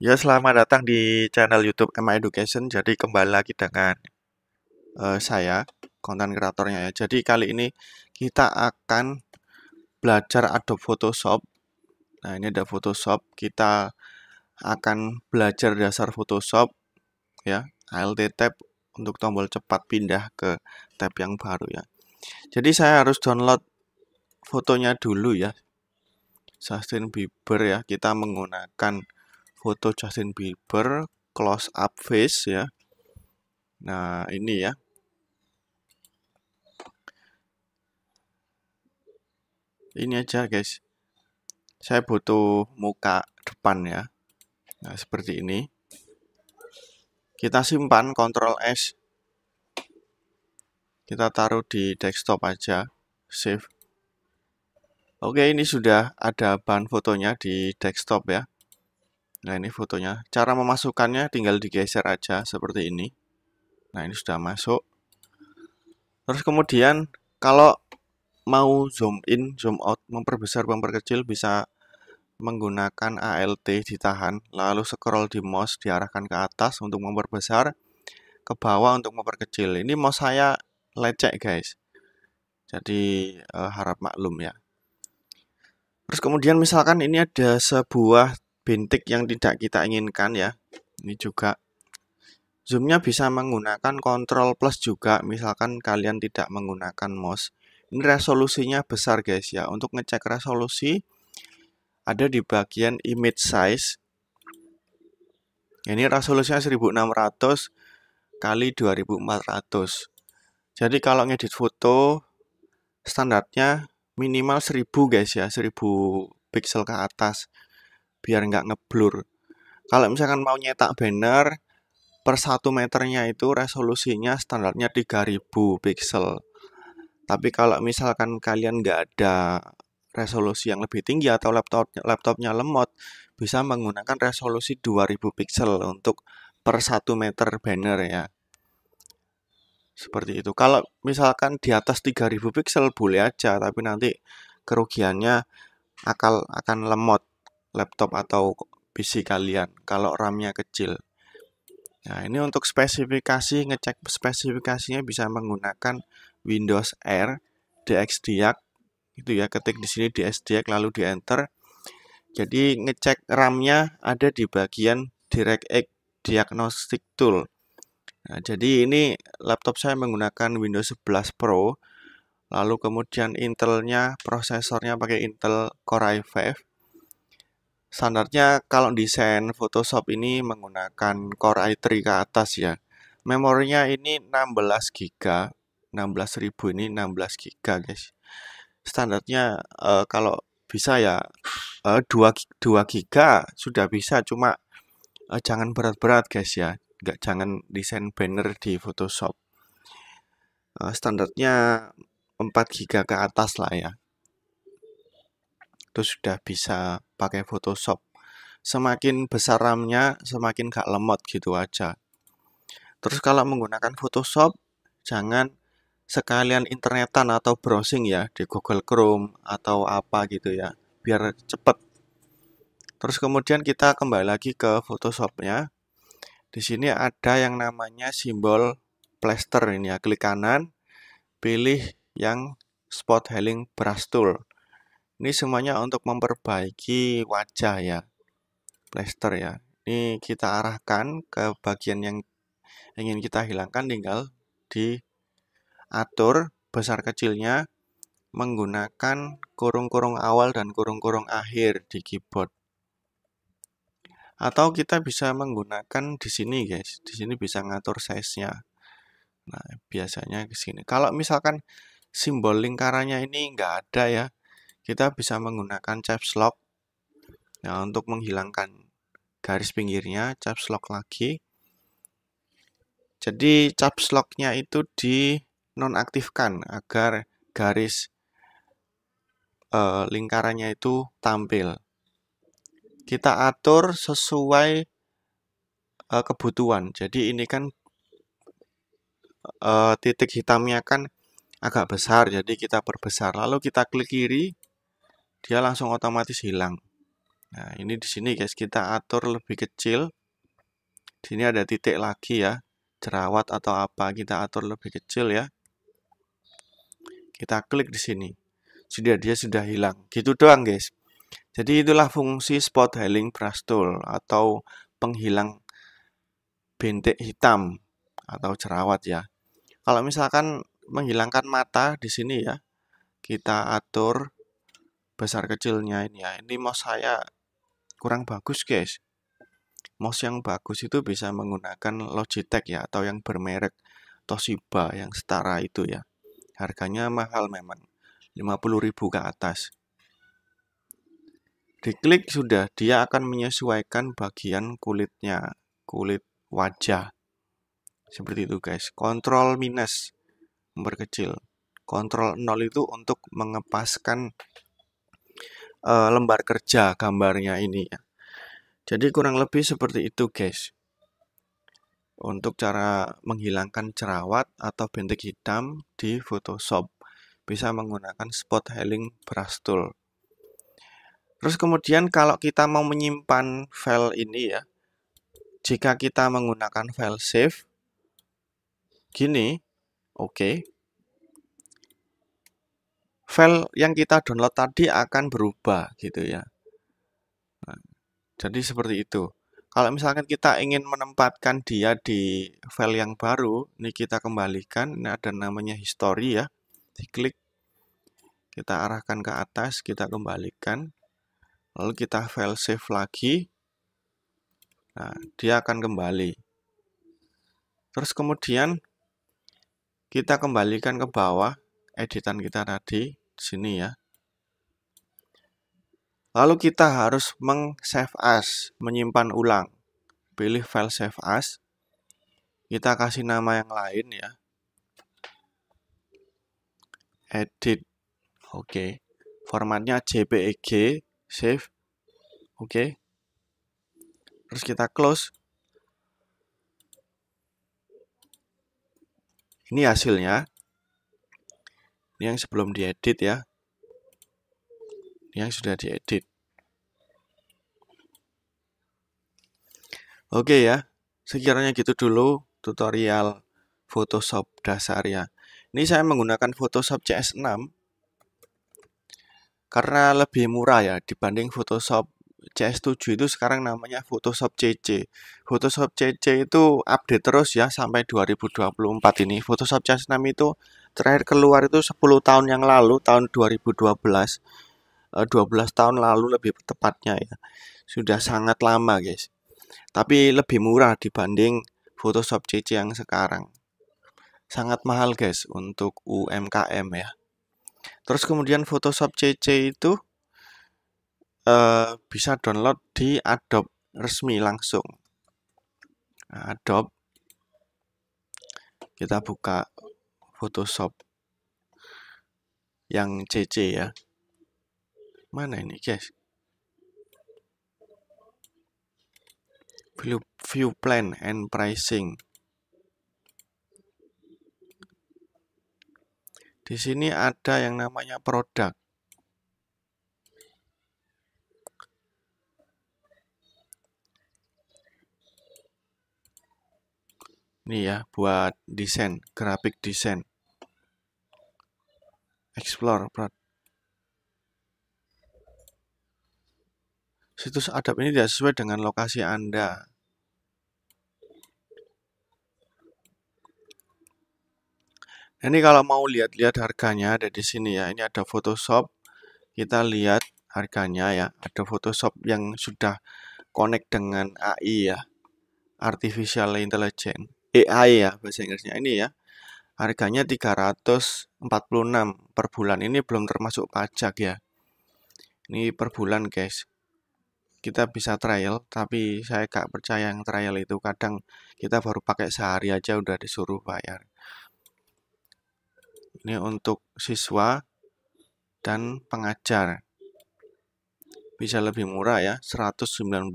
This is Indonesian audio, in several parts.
Ya, selamat datang di channel YouTube MA Education. Jadi kembali lagi dengan saya, konten kreatornya ya. Jadi kali ini kita akan belajar Adobe Photoshop. Nah, ini ada Photoshop. Kita akan belajar dasar Photoshop ya. Alt tab untuk tombol cepat pindah ke tab yang baru ya. Jadi saya harus download fotonya dulu ya. Justin Bieber ya. Kita menggunakan foto Justin Bieber close up face ya. Nah, ini ya. Ini aja guys. Saya butuh muka depan ya. Nah, seperti ini. Kita simpan Ctrl S. Kita taruh di desktop aja. Save. Oke, ini sudah ada bahan fotonya di desktop ya. Nah, ini fotonya. Cara memasukkannya tinggal digeser aja seperti ini. Nah, ini sudah masuk. Terus kemudian kalau mau zoom in, zoom out, memperbesar, memperkecil bisa menggunakan Alt ditahan, lalu scroll di mouse diarahkan ke atas untuk memperbesar, ke bawah untuk memperkecil. Ini mouse saya lecek guys, jadi harap maklum ya. Terus kemudian misalkan ini ada sebuah bintik yang tidak kita inginkan ya, ini juga zoomnya bisa menggunakan Ctrl plus juga, misalkan kalian tidak menggunakan mouse. Ini resolusinya besar guys ya. Untuk ngecek resolusi ada di bagian image size. Ini resolusinya 1600 kali 2400. Jadi kalau ngedit foto standarnya minimal 1000 guys ya, 1000 pixel ke atas biar nggak ngeblur. Kalau misalkan mau nyetak banner per 1 meternya itu resolusinya standarnya 3000 pixel. Tapi kalau misalkan kalian nggak ada resolusi yang lebih tinggi atau laptopnya lemot, bisa menggunakan resolusi 2000 pixel untuk per 1 meter banner ya. Seperti itu. Kalau misalkan di atas 3000 pixel boleh aja, tapi nanti kerugiannya akan lemot laptop atau PC kalian kalau RAM-nya kecil. Nah, ini untuk spesifikasi, ngecek spesifikasinya bisa menggunakan Windows R, DXDiag, itu ya, ketik di sini DXDiag lalu di enter. Jadi ngecek RAM-nya ada di bagian DirectX Diagnostic Tool. Nah, jadi ini laptop saya menggunakan Windows 11 Pro, lalu kemudian Intelnya, prosesornya pakai Intel Core i5. Standarnya kalau desain Photoshop ini menggunakan Core i3 ke atas ya. Memorinya ini 16 GB, 16.000 ini 16 GB guys. Standarnya kalau bisa ya 2 GB sudah bisa, cuma jangan berat-berat guys ya. Jangan desain banner di Photoshop. Standarnya 4 GB ke atas lah ya. Itu sudah bisa pakai Photoshop. Semakin besar RAM-nya, semakin gak lemot gitu aja. Terus kalau menggunakan Photoshop, jangan sekalian internetan atau browsing ya di Google Chrome atau apa gitu ya, biar cepet. Terus kemudian kita kembali lagi ke Photoshop-nya. Di sini ada yang namanya simbol plaster ini ya, klik kanan, pilih yang spot healing brush tool. Ini semuanya untuk memperbaiki wajah ya, plaster ya. Ini kita arahkan ke bagian yang ingin kita hilangkan, tinggal diatur besar kecilnya menggunakan kurung-kurung awal dan kurung-kurung akhir di keyboard. Atau kita bisa menggunakan di sini guys, di sini bisa ngatur size-nya. Nah, biasanya ke sini. Kalau misalkan simbol lingkarannya ini nggak ada ya, kita bisa menggunakan caps lock. Nah, untuk menghilangkan garis pinggirnya, caps lock lagi. Jadi caps lock-nya itu dinonaktifkan agar garis lingkarannya itu tampil. Kita atur sesuai kebutuhan. Jadi ini kan titik hitamnya kan agak besar, jadi kita perbesar. Lalu kita klik kiri, dia langsung otomatis hilang. Nah, ini di sini guys kita atur lebih kecil. Di sini ada titik lagi ya, jerawat atau apa kita atur lebih kecil ya. Kita klik di sini. Dia sudah hilang. Gitu doang guys. Jadi itulah fungsi spot healing brush tool atau penghilang bintik hitam atau jerawat ya. Kalau misalkan menghilangkan mata di sini ya, kita atur besar kecilnya ini ya. Ini mouse saya kurang bagus guys. Mouse yang bagus itu bisa menggunakan Logitech ya, atau yang bermerek Toshiba yang setara itu ya. Harganya mahal memang, 50.000 ke atas. Diklik sudah, dia akan menyesuaikan bagian kulitnya, kulit wajah. Seperti itu guys. Kontrol minus, memperkecil. Kontrol 0 itu untuk mengepaskan lembar kerja gambarnya ini ya. Jadi kurang lebih seperti itu guys. Untuk cara menghilangkan jerawat atau bintik hitam di Photoshop, bisa menggunakan spot healing brush tool. Terus kemudian kalau kita mau menyimpan file ini ya, jika kita menggunakan file save, gini, oke. File yang kita download tadi akan berubah gitu ya. Nah, jadi seperti itu. Kalau misalkan kita ingin menempatkan dia di file yang baru, ini kita kembalikan, ini ada namanya history ya. Diklik, kita arahkan ke atas, kita kembalikan. Lalu kita file save lagi. Nah, dia akan kembali. Terus kemudian kita kembalikan ke bawah editan kita tadi di sini ya. Lalu kita harus meng-save as, menyimpan ulang. Pilih file save as. Kita kasih nama yang lain ya. Edit. Oke. Formatnya JPEG, save. Oke. Terus kita close. Ini hasilnya. Ini yang sebelum diedit ya. Ini yang sudah diedit. Oke ya. Sekiranya gitu dulu tutorial Photoshop dasar ya. Ini saya menggunakan Photoshop CS6 karena lebih murah ya dibanding Photoshop CS7 itu sekarang namanya Photoshop CC. Photoshop CC itu update terus ya sampai 2024 ini. Photoshop CS6 itu terakhir keluar itu 10 tahun yang lalu, tahun 2012. 12 tahun lalu lebih tepatnya ya. Sudah sangat lama guys. Tapi lebih murah dibanding Photoshop CC yang sekarang. Sangat mahal guys untuk UMKM ya. Terus kemudian Photoshop CC itu bisa download di Adobe resmi langsung. Nah, Adobe, kita buka Photoshop yang CC ya. Mana ini guys? View plan and pricing. Di sini ada yang namanya produk. Ini ya, buat desain, grafik desain. Explore produk. Situs Adobe ini tidak sesuai dengan lokasi Anda. Ini kalau mau lihat-lihat harganya ada di sini ya. Ini ada Photoshop. Kita lihat harganya ya. Ada Photoshop yang sudah connect dengan AI ya. Artificial Intelligence. AI ya bahasa Inggrisnya ini ya. Harganya 346 per bulan. Ini belum termasuk pajak ya. Ini per bulan guys. Kita bisa trial, tapi saya gak percaya yang trial itu. Kadang kita baru pakai sehari aja udah disuruh bayar. Ini untuk siswa dan pengajar. Bisa lebih murah ya, 119.000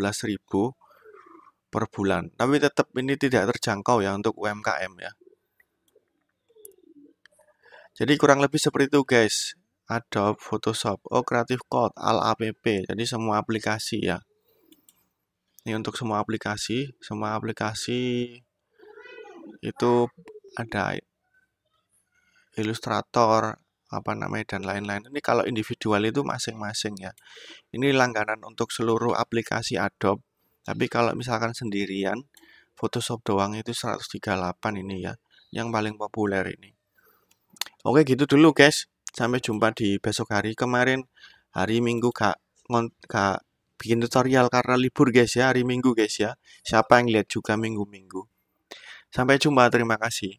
per bulan. Tapi tetap ini tidak terjangkau ya untuk UMKM ya. Jadi kurang lebih seperti itu guys. Adobe, Photoshop, Creative Cloud, App, jadi semua aplikasi ya. Ini untuk semua aplikasi itu ada Illustrator, dan lain-lain. Ini kalau individual itu masing-masing ya. Ini langganan untuk seluruh aplikasi Adobe. Tapi kalau misalkan sendirian, Photoshop doang itu 138 ini ya. Yang paling populer ini. Oke gitu dulu guys. Sampai jumpa di besok hari. Kemarin hari Minggu gak bikin tutorial karena libur guys ya. Hari Minggu guys ya. Siapa yang lihat juga minggu-minggu. Sampai jumpa, terima kasih.